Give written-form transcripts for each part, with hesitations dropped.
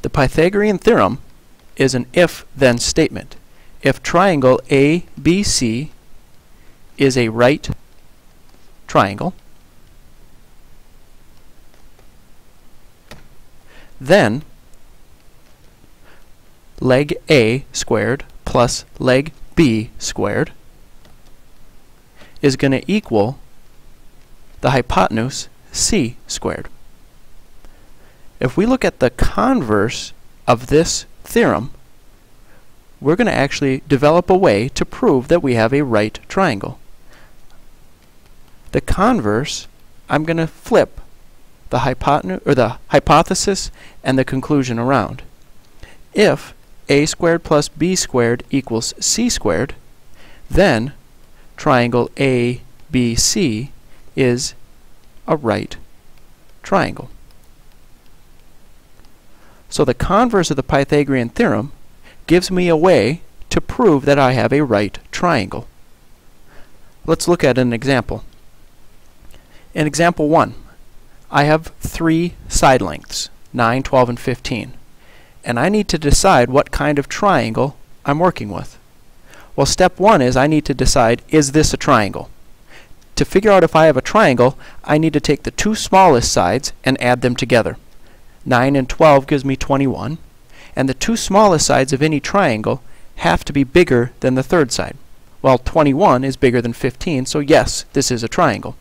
The Pythagorean theorem is an if-then statement. If triangle ABC is a right triangle, then leg A squared plus leg B squared is going to equal the hypotenuse C squared. If we look at the converse of this theorem, we're going to actually develop a way to prove that we have a right triangle. The converse, I'm going to flip the hypothesis and the conclusion around. If a squared plus b squared equals c squared, then triangle ABC is a right triangle. So the converse of the Pythagorean theorem gives me a way to prove that I have a right triangle. Let's look at an example. In example 1, I have 3 side lengths, 9, 12, and 15. And I need to decide what kind of triangle I'm working with. Well, step 1 is I need to decide, is this a triangle? To figure out if I have a triangle, I need to take the 2 smallest sides and add them together. 9 and 12 gives me 21, and the 2 smallest sides of any triangle have to be bigger than the third side. Well, 21 is bigger than 15, so yes, this is a triangle.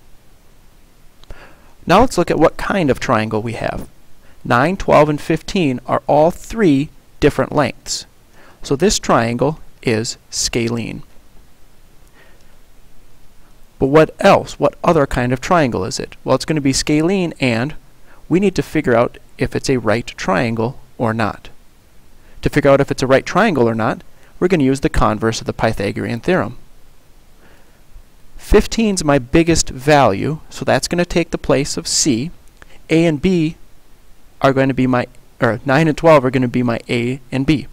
Now let's look at what kind of triangle we have. 9, 12, and 15 are all 3 different lengths. So this triangle is scalene. But what else? What other kind of triangle is it? Well, it's going to be scalene, and we need to figure out if it's a right triangle or not. To figure out if it's a right triangle or not, we're going to use the converse of the Pythagorean theorem. 15 is my biggest value, so that's going to take the place of C. A and B are going to be my, 9 and 12 are going to be my A and B.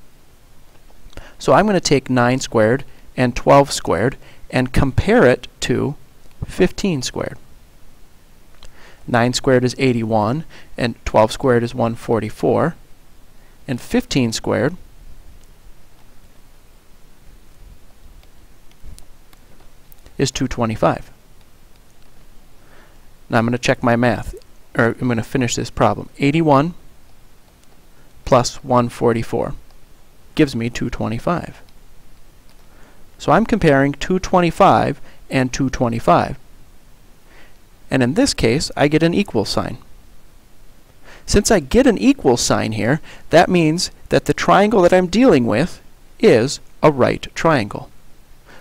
So I'm going to take 9 squared and 12 squared and compare it to 15 squared. 9 squared is 81, and 12 squared is 144, and 15 squared is 225. Now I'm going to check my math, or I'm going to finish this problem. 81 plus 144 gives me 225. So I'm comparing 225 and 225. And in this case, I get an equal sign. Since I get an equal sign here, that means that the triangle that I'm dealing with is a right triangle.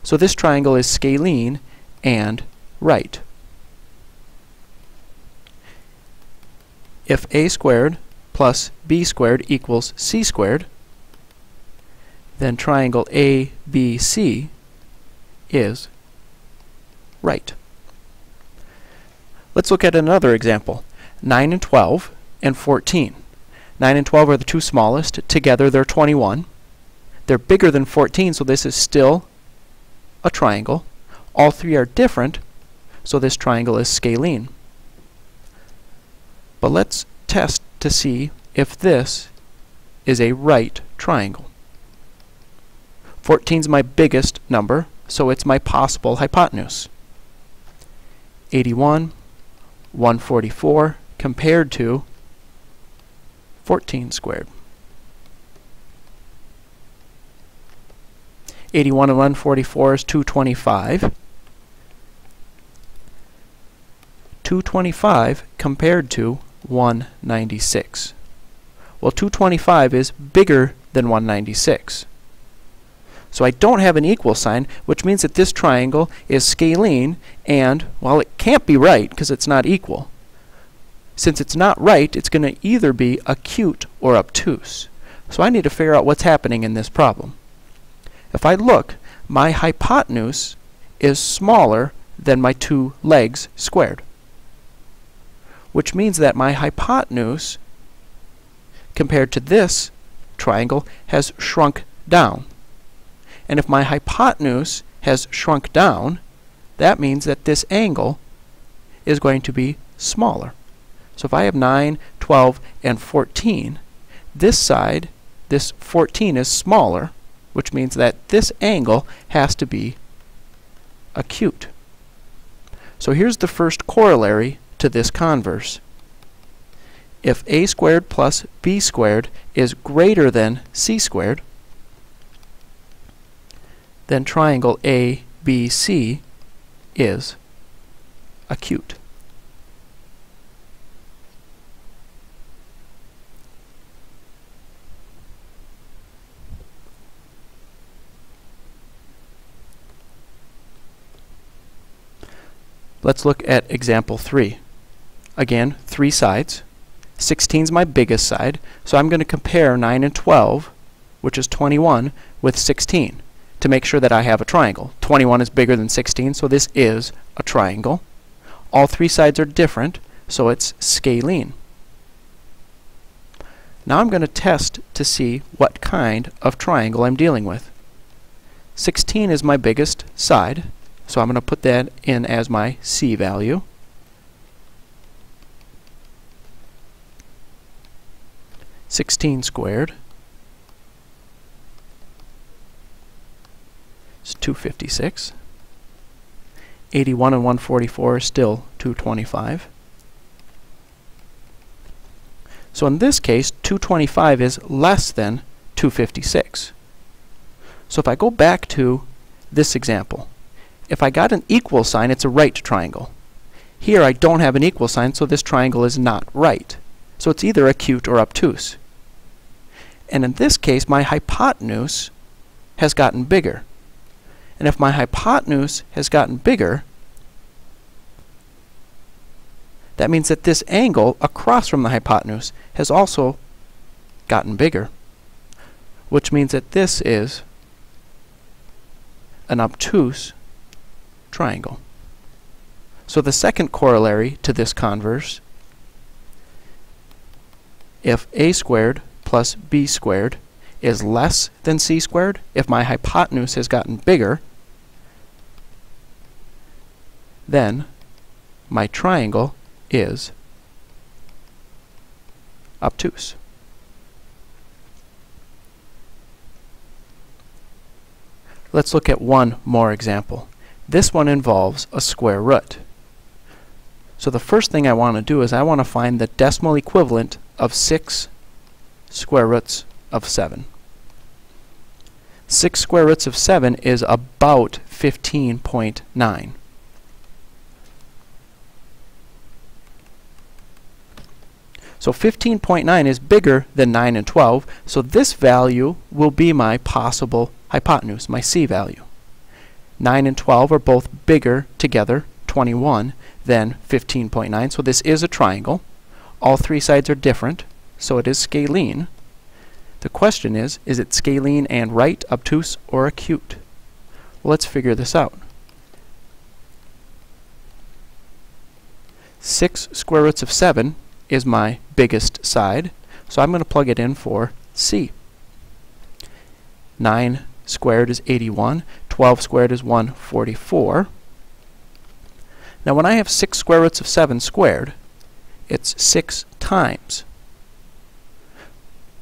So this triangle is scalene and right. If a squared plus b squared equals c squared, then triangle ABC is right. Let's look at another example. 9 and 12 and 14. 9 and 12 are the 2 smallest. Together they're 21. They're bigger than 14, so this is still a triangle. All 3 are different, so this triangle is scalene. But let's test to see if this is a right triangle. 14 is my biggest number, so it's my possible hypotenuse. 81, 144 compared to 14 squared. 81 and 144 is 225. 225 compared to 196. Well, 225 is bigger than 196. So I don't have an equal sign, which means that this triangle is scalene, and, well, it can't be right because it's not equal. Since it's not right, it's going to either be acute or obtuse. So I need to figure out what's happening in this problem. If I look, my hypotenuse is smaller than my 2 legs squared, which means that my hypotenuse compared to this triangle has shrunk down. And if my hypotenuse has shrunk down, that means that this angle is going to be smaller. So if I have 9, 12, and 14, this side, this 14 is smaller, which means that this angle has to be acute. So here's the first corollary to this converse. If a squared plus b squared is greater than c squared, then triangle ABC is acute. Let's look at example 3. Again, 3 sides. 16 is my biggest side, so I'm going to compare 9 and 12, which is 21, with 16 to make sure that I have a triangle. 21 is bigger than 16, so this is a triangle. All 3 sides are different, so it's scalene. Now I'm going to test to see what kind of triangle I'm dealing with. 16 is my biggest side, so I'm going to put that in as my C value. (16 squared) is 256. 81 and 144 is still 225. So in this case, 225 is less than 256. So if I go back to this example, if I got an equal sign, it's a right triangle. Here I don't have an equal sign, so this triangle is not right. So it's either acute or obtuse. And in this case, my hypotenuse has gotten bigger. And if my hypotenuse has gotten bigger, that means that this angle across from the hypotenuse has also gotten bigger, which means that this is an obtuse triangle. So the second corollary to this converse, if a squared plus b squared is less than c squared, if my hypotenuse has gotten bigger, then my triangle is obtuse. Let's look at one more example. This one involves a square root. So the first thing I want to do is I want to find the decimal equivalent of 6 square roots of 7. 6 square roots of 7 is about 15.9. So 15.9 is bigger than 9 and 12, so this value will be my possible hypotenuse, my C value. 9 and 12 are both bigger together, 21, than 15.9, so this is a triangle. All 3 sides are different, so it is scalene. The question is it scalene and right, obtuse, or acute? Well, let's figure this out. 6 square roots of 7 is my biggest side, so I'm going to plug it in for C. 9 squared is 81, 12 squared is 144. Now when I have 6 square roots of 7 squared, it's 6 times.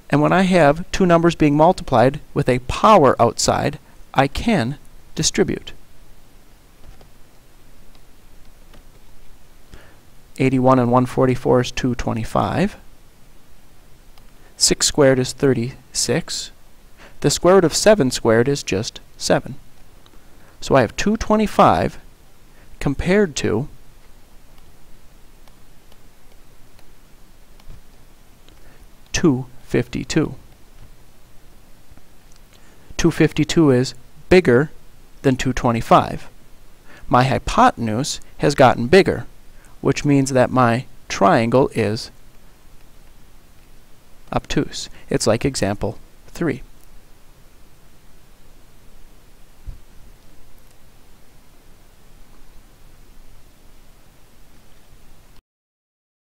And when I have two numbers being multiplied with a power outside, I can distribute. 81 and 144 is 225. 6 squared is 36. The square root of 7 squared is just 7. So I have 225 compared to 252. 252 is bigger than 225. My hypotenuse has gotten bigger, which means that my triangle is obtuse. It's like example 3.